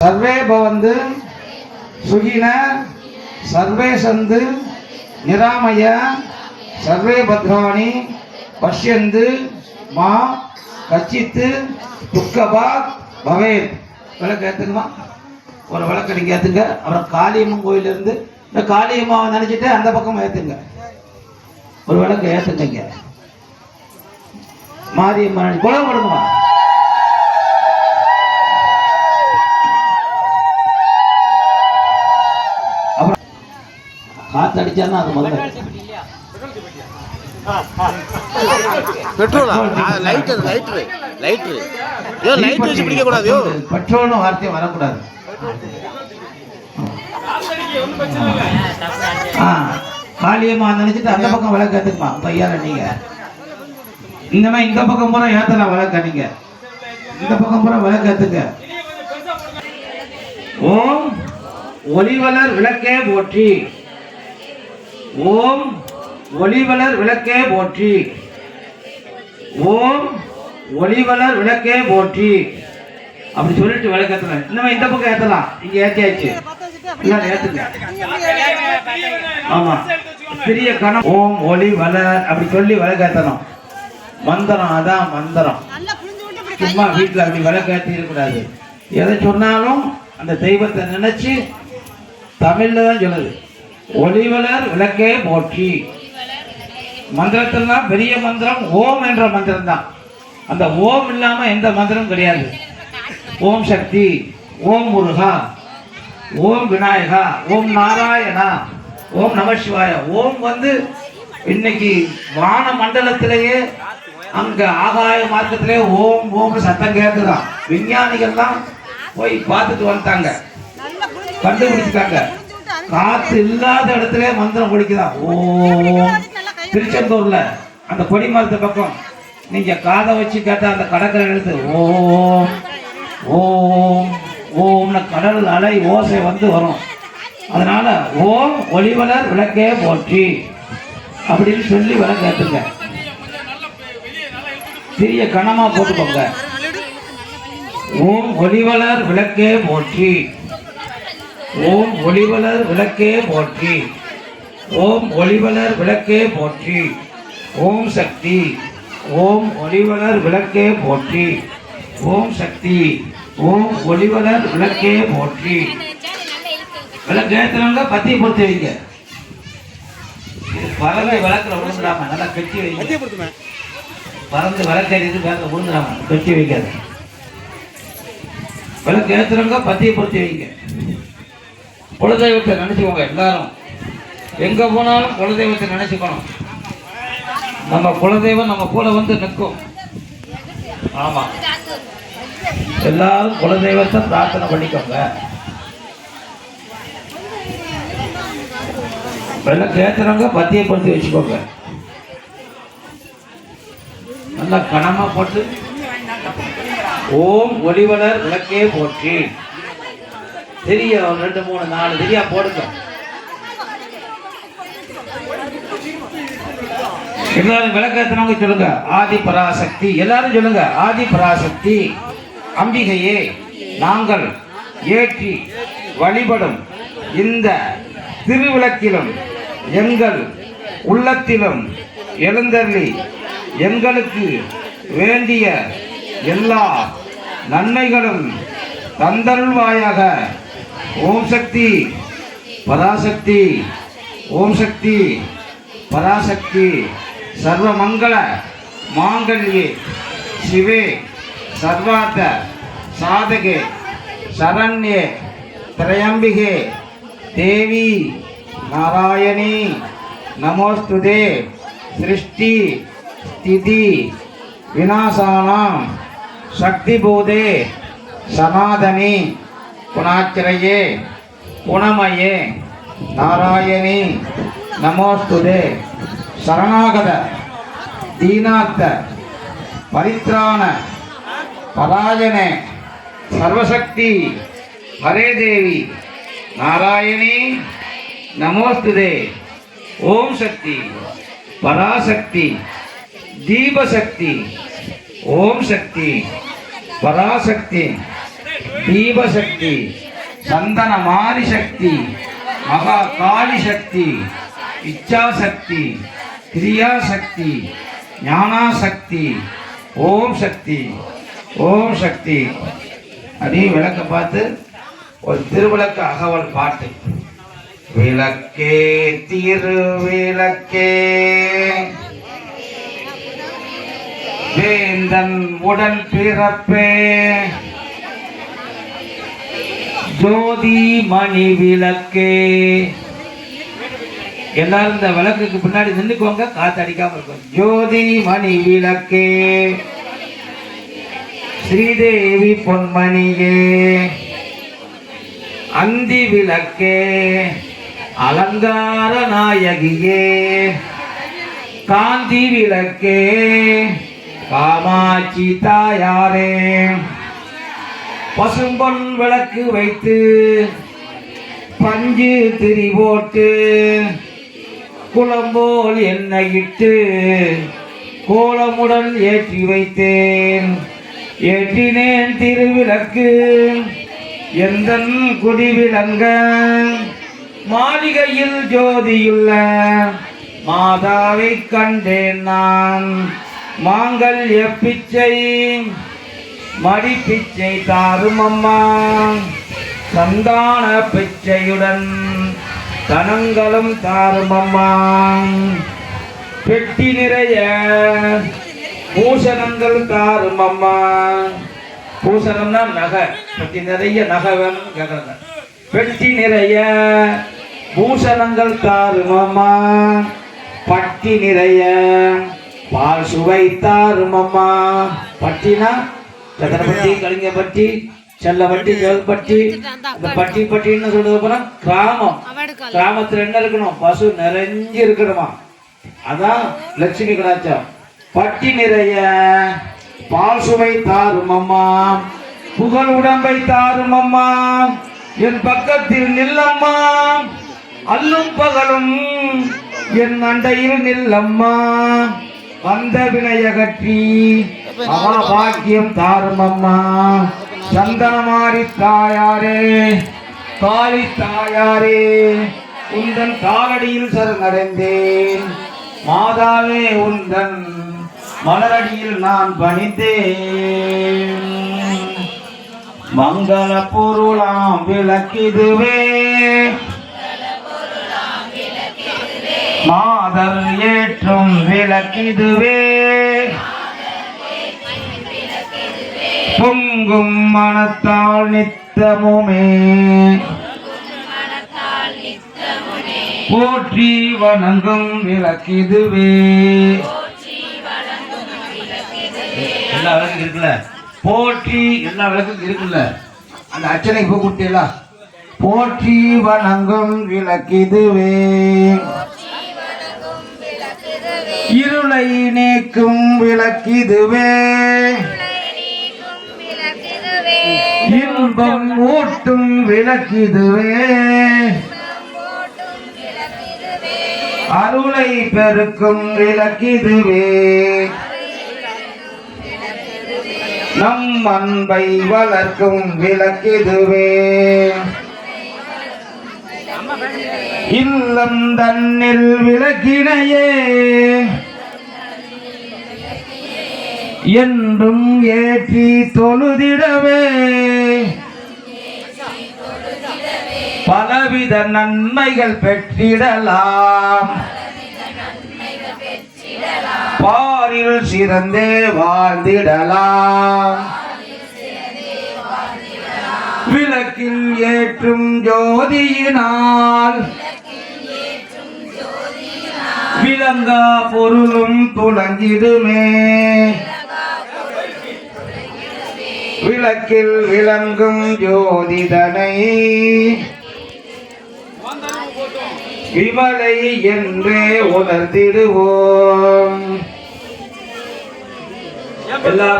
सर्वे भवन्तु सुखिनः सर्वे सन्तु निरामयाः सर्वे भद्राणि पश्यन्तु मा कच्चित् दुःखभाग् भवेत्. விளக்கு ஏற்றுங்கம்மா, ஒரு விளக்கு நீங்கள் ஏற்றுங்க. அப்புறம் காளியம்மன் கோயிலிருந்து இந்த காளியம்மாவை நினச்சிட்டு அந்த பக்கம் ஏற்றுங்க. ஒரு விளக்கு ஏற்றுங்க. மாரியம்மா குளம் கொடுங்கம்மா. அப்புறம் காத்தடிச்சாருன்னா அது முதல்ல பெட்ரோலா லைட் லைட் லைட் யோ லைட் வச்சு பிடிக்க கூடாது. யோ பெட்ரோல்னு வார்த்தை வரக்கூடாது. காளியம்மா நினைச்சிட்டு அந்த பக்கம் விளக்கு ஏத்துக்குமா பையார. நீங்க இந்த மாதிரி இந்த பக்கம் பூரா ஏத்தலாம் விளக்க. நீங்க இந்த பக்கம் பூரா விளக்கு ஏத்துங்க. ஓம் ஒளிவளர் விளக்கே போற்றி. ஓம் ஒளிவளர் விளக்கே போற்றி. ஓம் ஒளிவளர் விளக்கே போற்றி. அப்படி சொல்லிட்டு விளக்கேத்தலாம். இன்னும் இந்த பக்கம் ஏத்தலாம். இங்க ஏத்தியாச்சு எல்லாரும் ஏத்துங்க. ஆமா பெரிய கணம். ஓம் ஒளிவளர் அப்படி சொல்லி விளக்கேத்தணும். மந்திரம் அதான் மந்திரம். சும்மா வீட்டுல அப்படி விளக்கேத்தி இருக்கக்கூடாது. எதை சொன்னாலும் அந்த தெய்வத்தை நினைச்சு தமிழ்ல தான் சொல்லுது. ஒளிவளர் விளக்கே போற்றி. மந்திரத்திலாம் பெரிய மந்திரம் ஓம் என்ற மந்திரம் தான். அந்த ஓம் இல்லாம எந்த மந்திரம் கிடையாது. ஓம் சக்தி, ஓம் முருகா, ஓம் விநாயகா, ஓம் நாராயணா, ஓம் நமசிவாய. ஓம் வந்து இன்னைக்கு வான மண்டலத்திலேயே அங்க ஆகாய மார்க்கத்திலே ஓம் ஓம் சத்தம் கேட்குதான். விஞ்ஞானிகள்லாம் போய் பார்த்துட்டு வந்துட்டாங்க, கண்டுபிடிச்சிட்டாங்க. காத்து இல்லாத இடத்துல மந்திரம் குடிக்குதான். ஓம் திருச்செந்தூர்ல அந்த கொடிமரத்து பக்கம் நீங்க காதை வச்சு கேட்ட அந்த கடற்கரை எழுத்து ஓம் ஓம் ஓம்னு கடல் அலை ஓசை வந்து வரும். அதனால ஓம் ஒளிவளர் விளக்கே போற்றி அப்படின்னு சொல்லி விளக்கேத்துங்க. சிறிய கணமா போட்டுக்கோங்க. ஓம் ஒளிவளர் விளக்கே போற்றி. ஓம் ஒளிவளர் விளக்கே போற்றி. ஓம் ஒளிவளர் விளக்கே போற்றி. ஓம் சக்தி. ஓம் ஒளிவளர் விளக்கே போற்றி. ஓம் சக்தி. ஓம் ஒளிவளர் விளக்கே போற்றி. விளக்கு ஏற்றுறவங்க பத்தி பொறுத்து வைங்க. பறவை விளக்குல விழுந்துடாம நல்லா கட்டி வைங்க. பறந்து விளக்கேறிட்டு வேற விழுந்துடாம கட்டி வைக்காது. விளக்கு ஏற்றுறவங்க பத்தியை பொறுத்து வைங்க. குலதெய்வத்தை நினைச்சுக்கோங்க. எல்லாரும் எங்க போனாலும் குலதெய்வத்தை நினைச்சுக்கணும். நம்ம குலதெய்வம் நம்ம கூட வந்து நிற்கும். ஆமா, எல்லாரும் குலதெய்வத்தை பிரார்த்தனை பண்ணிக்கோங்க. விளக்கு ஏத்துறவங்க பத்தியை பொறுத்து வச்சுக்கோங்க. நல்லா கனமா போட்டு ஓம் ஒளிவளர் விளக்கே போற்றி. தெரிய 2 3 4 தெரியா போடுங்க. எல்லாரும் விளக்கேற்றவங்க சொல்லுங்க ஆதி பராசக்தி. எல்லாரும் சொல்லுங்க ஆதி பராசக்தி அம்பிகையே, நாங்கள் ஏற்றி வழிபடும் இந்த திருவிளக்கிலும் எங்கள் உள்ளத்திலும் எழுந்தருளி எங்களுக்கு வேண்டிய எல்லா நன்மைகளும் தந்தருள்வாயாக. ஓம் சக்தி பராசக்தி. ஓம் சக்தி பராசக்தி. சர்வமங்கள மாங்கல்யே சிவே சர்வார்த்த சாதகே சரண்யே திரையம்பிகே தேவி நாராயணி நமோஸ்துதே. சிருஷ்டி ஸ்திதி விநாசானாம் சக்திபூதே சனாதனி குணாச்சிரையே குணமயே நாராயணி நமோஸ்துதே. சரணாகத தீனார்த்த பரித்ராண பராயணே சர்வசக்தி ஹரே தேவி நாராயணி நமோஸ்துதே. ஓம் சக்தி பராசக்தி தீபசக்தி. ஓம் சக்தி பராசக்தி தீபசக்தி, சந்தன மாரி சக்தி, மகா காளி சக்தி, இச்சாசக்தி, கிரியாசக்தி, ஞானாசக்தி, ஓம் சக்தி, ஓம் சக்தி. அதே விளக்க பார்த்து ஒரு திருவிளக்கு அகவல் பாட்டு. விளக்கே திருவிளக்கே வேந்தன் உடல் பிறப்பே ஜோதி மணி விளக்கே. எல்லாரும் இந்த விளக்குக்கு பின்னாடி நின்னுக்கோங்க, காத்து அடிக்காம இருக்கும். ஜோதி மணி விளக்கே ஸ்ரீதேவி பொன்மணியே அந்தி விளக்கே அலங்கார நாயகியே காந்தி விளக்கே காமாட்சி தாயாரே. பசும்பொன் விளக்கு வைத்து பஞ்சு திரி போட்டு குளம்போல் எண்ணெயிட்டு கோலமுடன் ஏற்றி வைத்தேன். ஏற்றினேன் திருவிளக்கு எந்தன் குடிவிளங்க மாளிகையில் ஜோதியுள்ள மாதாவை கண்டேன் நான். மாங்கல்ய பிச்சை மடிப்பிச்சை தாரும் அம்மா சந்தான பிச்சையுடன் தனங்களும் தாரும் அம்மா. பெட்டி நிறைய பூசணங்கள் தாரும் அம்மா. பூசணம்னா நகை, பெட்டி நிறைய நகை வேணும்னு கேட்குறாங்க. பெட்டி நிறைய பூசணங்கள் தாரும் அம்மா. பட்டி நிறைய பால் சுவை தாரும் அம்மா. பட்டினா சத்திரப்பட்டி, கலிங்கப்பட்டி, செல்லப்பட்டி, ஜெல்பட்டி. இந்த பட்டி பட்டின்னு சொல்றது அப்புறம் கிராமம். கிராமத்துல என்ன இருக்கணும்? பசு நிறைஞ்சு இருக்கணுமா, அதான் லட்சுமி கடாச்சம். பட்டி நிறைய பால் சுவை தாரும் அம்மா. புகழ் உடம்பை தாரும் அம்மா. என் பக்கத்தில் நில்லம்மா. அல்லும் பகலும் என் அண்டையில் நில்லம்மா. வந்த வினையகற்றி மகாபாக்கியம் தாரும் அம்மா. சந்தனமாரி தாயாரே காளி தாயாரே உந்தன் காலடியில் சரணடைந்தேன். மாதாவே உந்தன் மலரடியில் நான் பணிந்தேன். மங்கள பொருளாம் விளக்கிதுவே மாதர் ஏற்றும் விளக்கிதுவே பொங்கும் மனத்தால் நித்தமுமே போற்றி வணங்கும் விளக்கிதுவே. எல்லா விளக்கும் இருக்குல்ல, போற்றி எல்லா விளக்கும் இருக்குல்ல, அந்த அச்சனை இப்போ கொடுத்தீங்களா? போற்றி வணங்கும் விளக்கிதுவே இருளை நீக்கும் விளக்கிதுவே இன்பம் ஊட்டும் விளக்கிதுவே அருளை பெருக்கும் விளக்கிதுவே நம் அன்பை வளர்க்கும் விளக்கிதுவே இல்லம் தன்னில் விளக்கினையே என்றும் ஏற்றி தொழுதிடவே பலவித நன்மைகள் பெற்றிடலாம் பாரில் சிறந்தே வாழ்ந்திடலாம் விளக்கில் ஏற்றும் ஜோதியினால் விளங்கா பொருளும் துளங்கிடுமே விளக்கில் விளங்கும் ஜோதிதனை விமலை என்றே உணர்ந்திடுவோம்.